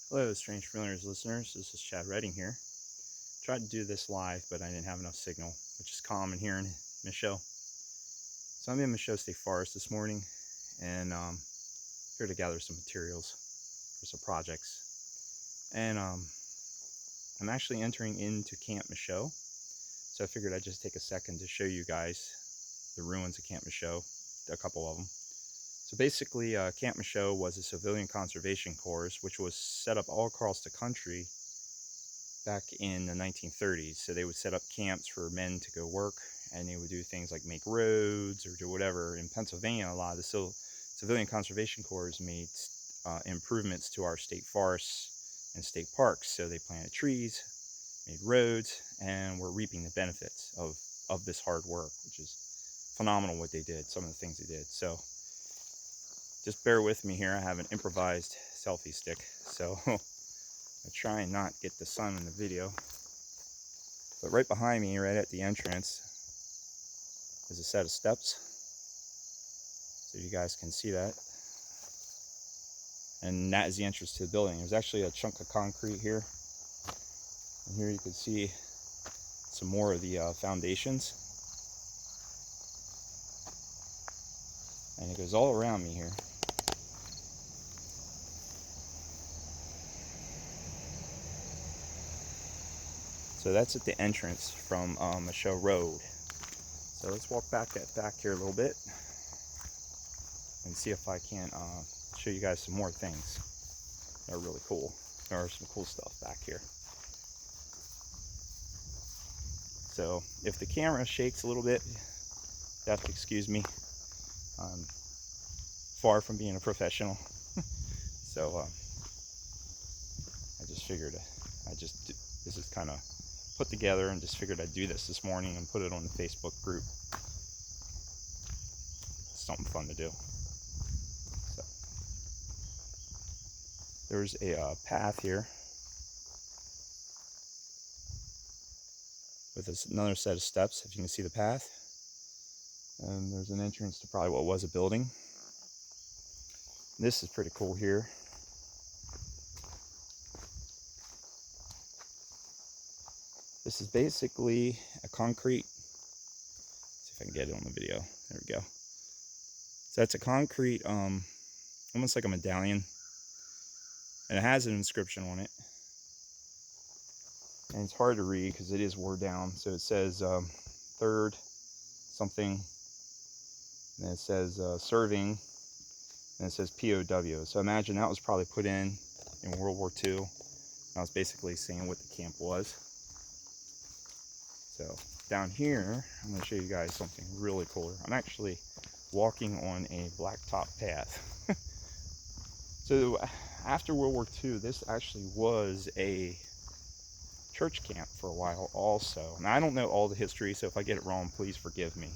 Hello, Strange Familiars listeners. This is Chad Redding here. Tried to do this live, but I didn't have enough signal, which is common here in Michaux. So I'm in Michaux State Forest this morning, and here to gather some materials for some projects. And I'm actually entering into Camp Michaux, so I figured I'd just take a second to show you guys the ruins of Camp Michaux, a couple of them. So basically, Camp Michaux was a civilian conservation corps, which was set up all across the country back in the 1930s. So they would set up camps for men to go work, and they would do things like make roads or do whatever. In Pennsylvania, a lot of the civilian conservation corps made improvements to our state forests and state parks. So they planted trees, made roads, and were reaping the benefits of this hard work, which is phenomenal what they did, some of the things they did. So just bear with me here. I have an improvised selfie stick, so I try and not get the sun in the video. But right behind me, right at the entrance, is a set of steps, so you guys can see that. And that is the entrance to the building. There's actually a chunk of concrete here, and here you can see some more of the foundations. And it goes all around me here. So that's at the entrance from Michaux Road. So let's walk back here a little bit and see if I can show you guys some more things that are really cool. There are some cool stuff back here. So if the camera shakes a little bit, you have to excuse me. I'm far from being a professional. So I just figured this is kind of put together, and just figured I'd do this morning and put it on the Facebook group. It's something fun to do. So there's a path here with another set of steps, if you can see the path. And there's an entrance to probably what was a building. This is pretty cool here. This is basically a concrete, see if I can get it on the video. There we go. So that's a concrete, almost like a medallion. And it has an inscription on it. And it's hard to read because it is wore down. So it says third something. And it says serving. And it says POW. So imagine that was probably put in World War II. I was basically saying what the camp was. So down here, I'm going to show you guys something really cooler. I'm actually walking on a blacktop path. So after World War II, this actually was a church camp for a while also. And I don't know all the history, so if I get it wrong, please forgive me.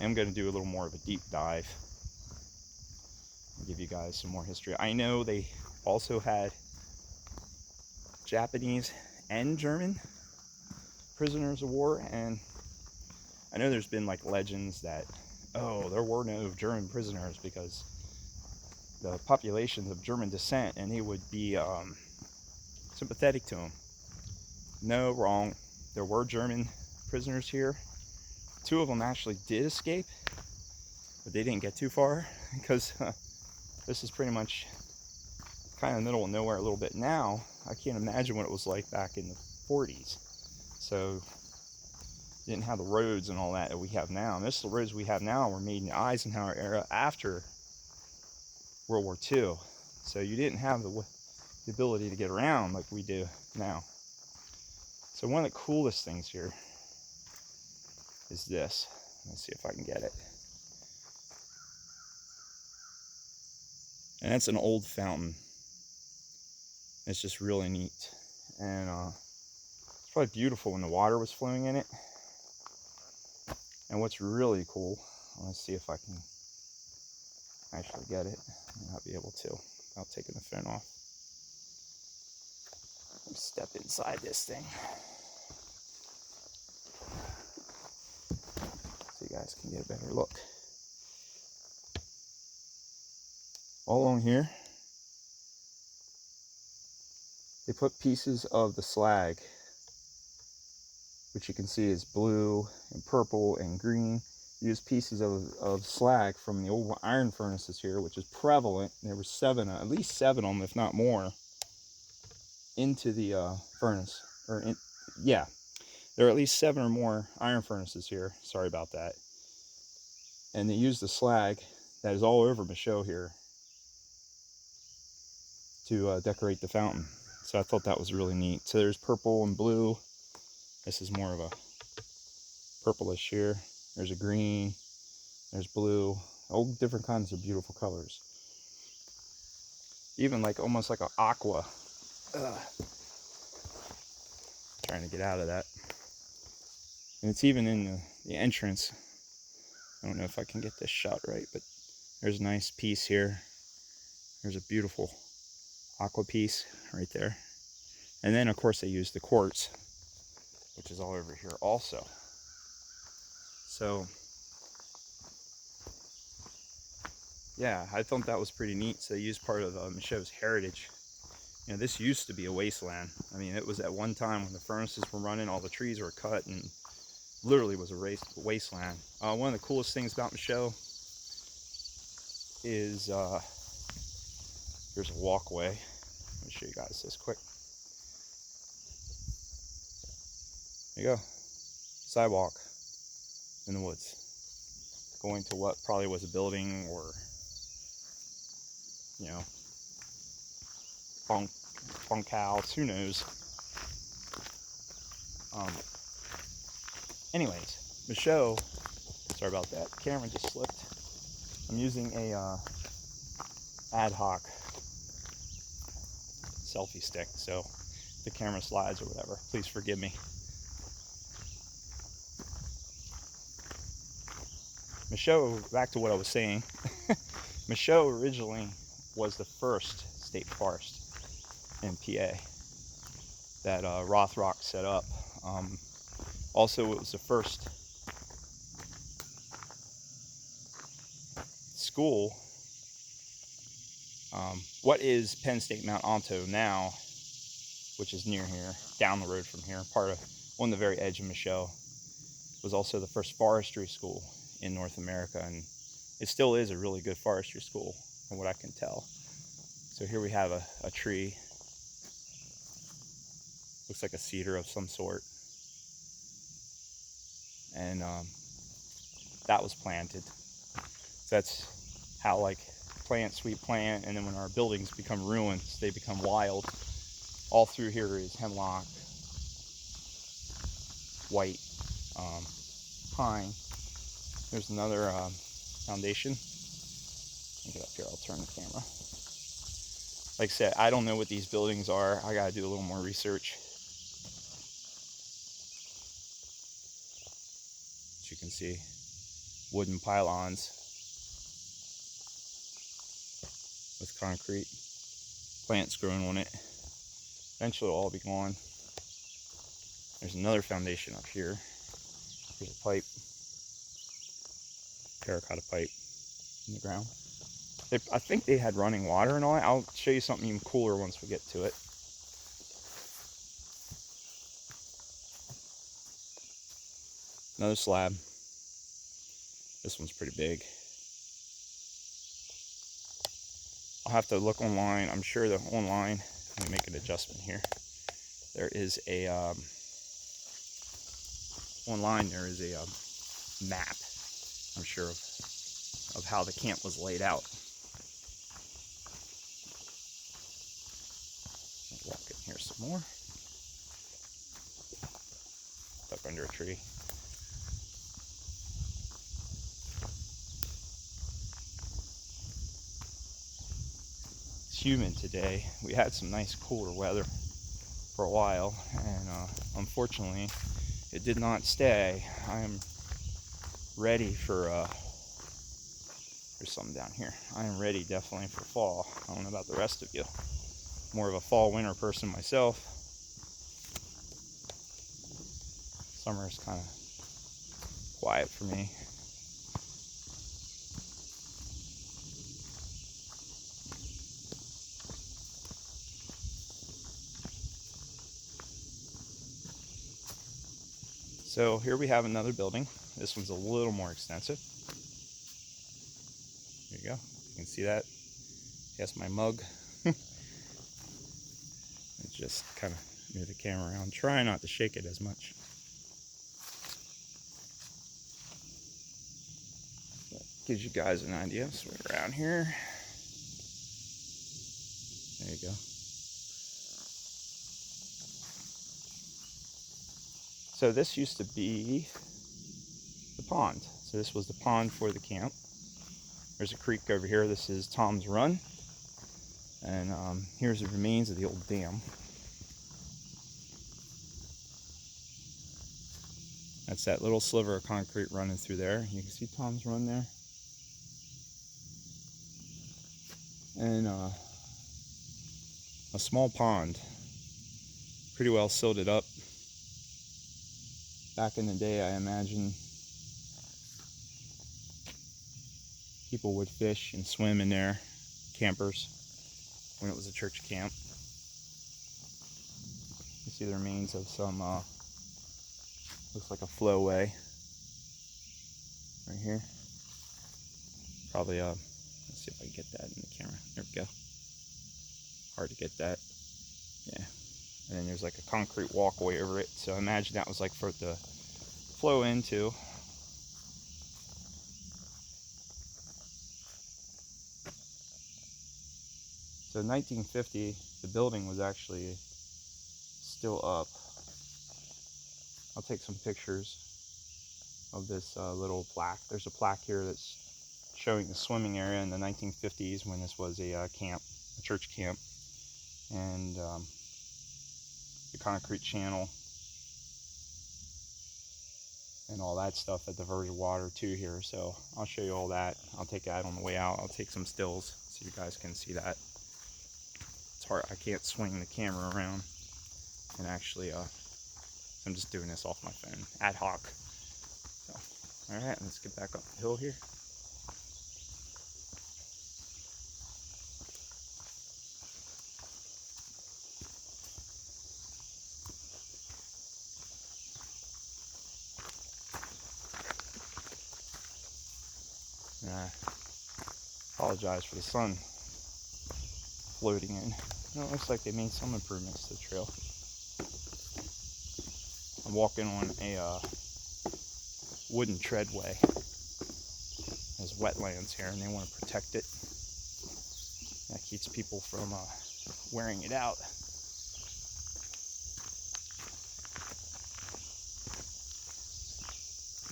I'm going to do a little more of a deep dive and give you guys some more history. I know they also had Japanese and German prisoners of war, and I know there's been like legends that, oh, there were no German prisoners because the populations of German descent, and they would be sympathetic to them. No, wrong. There were German prisoners here. 2 of them actually did escape, but they didn't get too far because this is pretty much kind of in the middle of nowhere a little bit now. I can't imagine what it was like back in the 40s. So you didn't have the roads and all that we have now. And most of the roads we have now were made in the Eisenhower era after World War II. So you didn't have the ability to get around like we do now. So one of the coolest things here is this. Let's see if I can get it. And that's an old fountain. It's just really neat. And it's probably beautiful when the water was flowing in it. And what's really cool, let's see if I can actually get it. I might be able to without taking the phone off. Let me step inside this thing so you guys can get a better look. All along here They put pieces of the slag, which you can see is blue and purple and green. Use pieces of slag from the old iron furnaces here, which is prevalent. There were at least seven of them, if not more, into the furnace. Yeah, there are at least 7 or more iron furnaces here. Sorry about that. And they use the slag that is all over Michaux here to decorate the fountain. So I thought that was really neat. So there's purple and blue. This is more of a purplish here. There's a green. There's blue. All different kinds of beautiful colors. Even like almost like an aqua. Trying to get out of that. And it's even in the entrance. I don't know if I can get this shot right, but there's a nice piece here. There's a beautiful aqua piece right there. And then of course they use the quartz, which is all over here also. So yeah, I thought that was pretty neat. So they used part of Michaux's heritage. You know, this used to be a wasteland. I mean, it was at one time when the furnaces were running, all the trees were cut, and literally was a wasteland. One of the coolest things about Michaux is there's a walkway. Let me show you guys this quick. There you go. Sidewalk in the woods. Going to what probably was a building or, you know, bunk house, who knows. Anyways, Michaux, sorry about that, the camera just slipped. I'm using a ad hoc selfie stick, so if the camera slides or whatever, please forgive me. Michaux, back to what I was saying, Michaux originally was the first state forest in PA that Rothrock set up. Also, it was the first school. What is Penn State Mount Onto now, which is near here, down the road from here, on the very edge of Michaux, was also the first forestry school in North America, and it still is a really good forestry school from what I can tell. So here we have a tree. Looks like a cedar of some sort. And that was planted. So that's how, like, plants we plant, and then when our buildings become ruins, they become wild. All through here is hemlock, white pine. There's another foundation. Let me get up here, I'll turn the camera. Like I said, I don't know what these buildings are. I gotta do a little more research. As you can see, wooden pylons with concrete, plants growing on it. Eventually it'll all be gone. There's another foundation up here. There's a pipe, terracotta pipe in the ground. I think they had running water and all that. I'll show you something even cooler once we get to it. Another slab. This one's pretty big. I'll have to look online. I'm sure that online, let me make an adjustment here. There is a, online there is a map, I'm sure, of how the camp was laid out. I'll walk in here some more. Stuck under a tree. It's humid today. We had some nice cooler weather for a while, and unfortunately it did not stay. I am ready for there's something down here. I am ready definitely for fall. I don't know about the rest of you. More of a fall winter person myself. Summer is kind of quiet for me. So here we have another building. This one's a little more extensive. There you go. You can see that. Yes, my mug. I just kind of move the camera around. Try not to shake it as much. That gives you guys an idea. Swing around here. There you go. So this used to be the pond. So this was the pond for the camp. There's a creek over here. This is Tom's Run. And here's the remains of the old dam. That's that little sliver of concrete running through there. You can see Tom's Run there. And a small pond. Pretty well silted up. Back in the day, I imagine people would fish and swim in there, campers, when it was a church camp. You see the remains of some, looks like a flowway right here. Probably, let's see if I can get that in the camera. There we go. Hard to get that. Yeah. And then there's like a concrete walkway over it. So imagine that was like for it to flow into. So in 1950, the building was actually still up. I'll take some pictures of this little plaque. There's a plaque here that's showing the swimming area in the 1950s when this was a camp, a church camp. And the concrete channel and all that stuff that diverted water to here. So I'll show you all that. I'll take that on the way out. I'll take some stills so you guys can see that. It's hard, I can't swing the camera around, and actually I'm just doing this off my phone, ad hoc. So, all right, let's get back up the hill here. I apologize for the sun floating in. Well, it looks like they made some improvements to the trail. I'm walking on a wooden treadway. There's wetlands here and they want to protect it. That keeps people from wearing it out.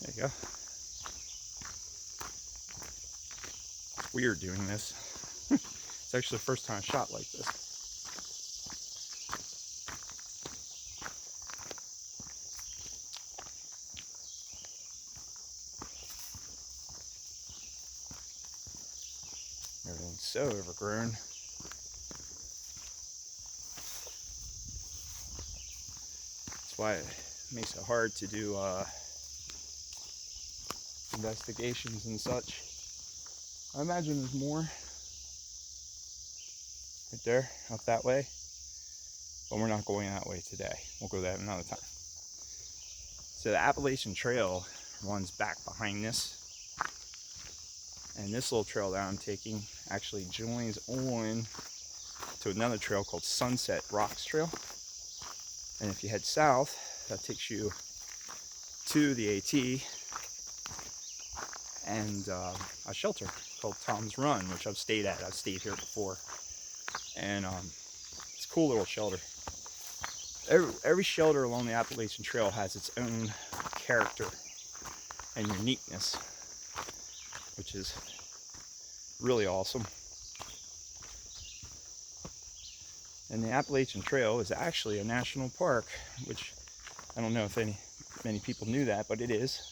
There you go. Weird doing this. It's actually the first time I shot like this. Everything's so overgrown. That's why it makes it hard to do investigations and such. I imagine there's more right there, up that way, but we're not going that way today. We'll go that another time. So the Appalachian Trail runs back behind this, and this little trail that I'm taking actually joins on to another trail called Sunset Rocks Trail. And if you head south, that takes you to the AT and a shelter called Tom's Run, which I've stayed at. I've stayed here before, and it's a cool little shelter. Every shelter along the Appalachian Trail has its own character and uniqueness, which is really awesome. And the Appalachian Trail is actually a national park, which I don't know if many people knew that, but it is.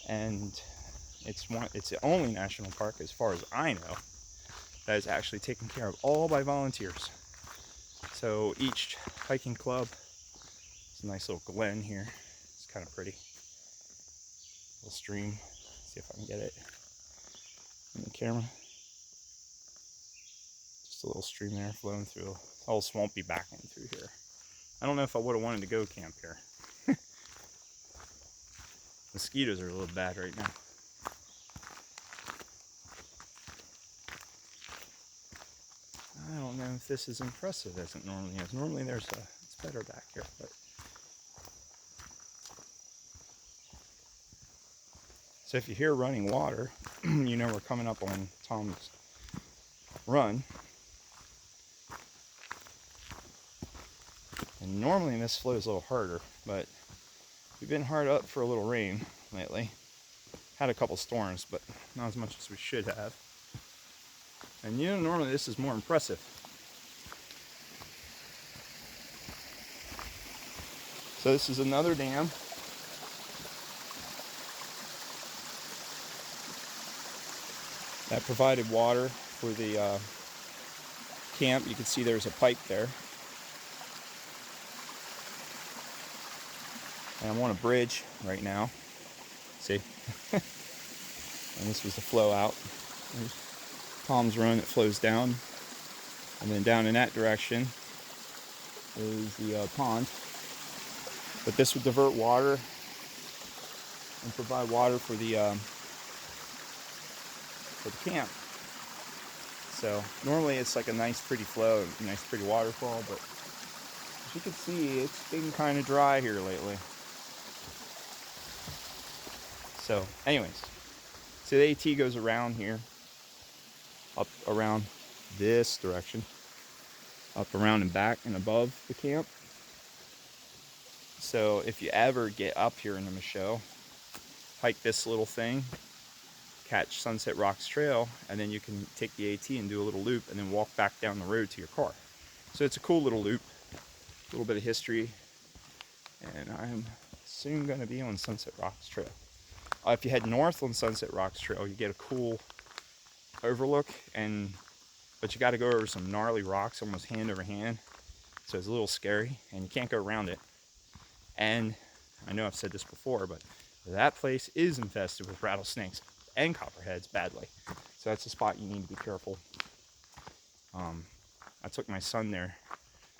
And it's the only national park, as far as I know, that is actually taken care of all by volunteers. So each hiking club, it's a nice little glen here. It's kind of pretty. Little stream. See if I can get it in the camera. Just a little stream there flowing through. It's all swampy back in through here. I don't know if I would have wanted to go camp here. Mosquitoes are a little bad right now. I don't know if this is impressive as it normally is. Normally it's better back here, but. So if you hear running water, you know we're coming up on Tom's run. And normally this flow is a little harder, but we've been hard up for a little rain lately. Had a couple storms, but not as much as we should have. And you know, normally this is more impressive. So this is another dam. That provided water for the camp. You can see there's a pipe there. And I'm on a bridge right now. See? And this was the flow out. There's Tom's Run that flows down. And then down in that direction is the pond. But this would divert water and provide water for the camp. So normally it's like a nice pretty flow, a nice pretty waterfall, but as you can see, it's been kind of dry here lately. So anyways, so the AT goes around here, up around this direction, up around and back and above the camp. So if you ever get up here in the Michaux, hike this little thing, catch Sunset Rocks Trail, and then you can take the AT and do a little loop and then walk back down the road to your car. So it's a cool little loop, a little bit of history, and I'm soon going to be on Sunset Rocks Trail. If you head north on Sunset Rocks Trail, you get a cool overlook, but you got to go over some gnarly rocks, almost hand over hand, so it's a little scary, and you can't go around it. And I know I've said this before, but that place is infested with rattlesnakes and copperheads badly. So that's a spot you need to be careful. I took my son there,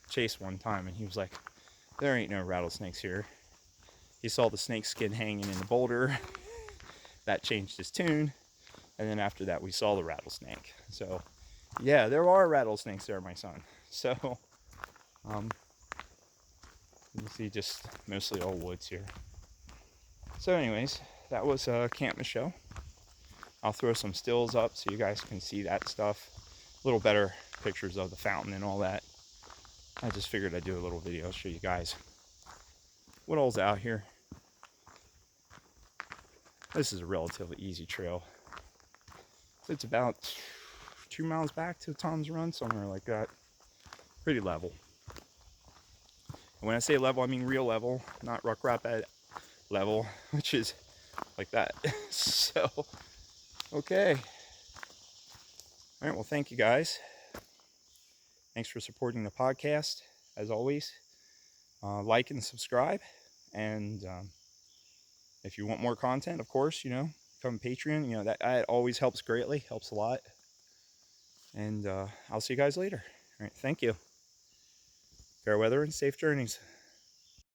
Chase, one time, and he was like, there ain't no rattlesnakes here. He saw the snake skin hanging in the boulder. That changed his tune. And then after that, we saw the rattlesnake. So yeah, there are rattlesnakes there, my son. So you can see just mostly all woods here. So anyways, that was Camp Michaux. I'll throw some stills up so you guys can see that stuff. A little better pictures of the fountain and all that. I just figured I'd do a little video, show you guys what all's out here. This is a relatively easy trail. It's about 2 miles back to Tom's Run, somewhere like that. Pretty level. And when I say level, I mean real level, not Ruck Rapid level, which is like that. So, okay. All right, well, thank you guys. Thanks for supporting the podcast, as always. Like and subscribe. And if you want more content, of course, become a Patreon. That always helps greatly, helps a lot. And I'll see you guys later. All right, thank you. Fair weather and safe journeys.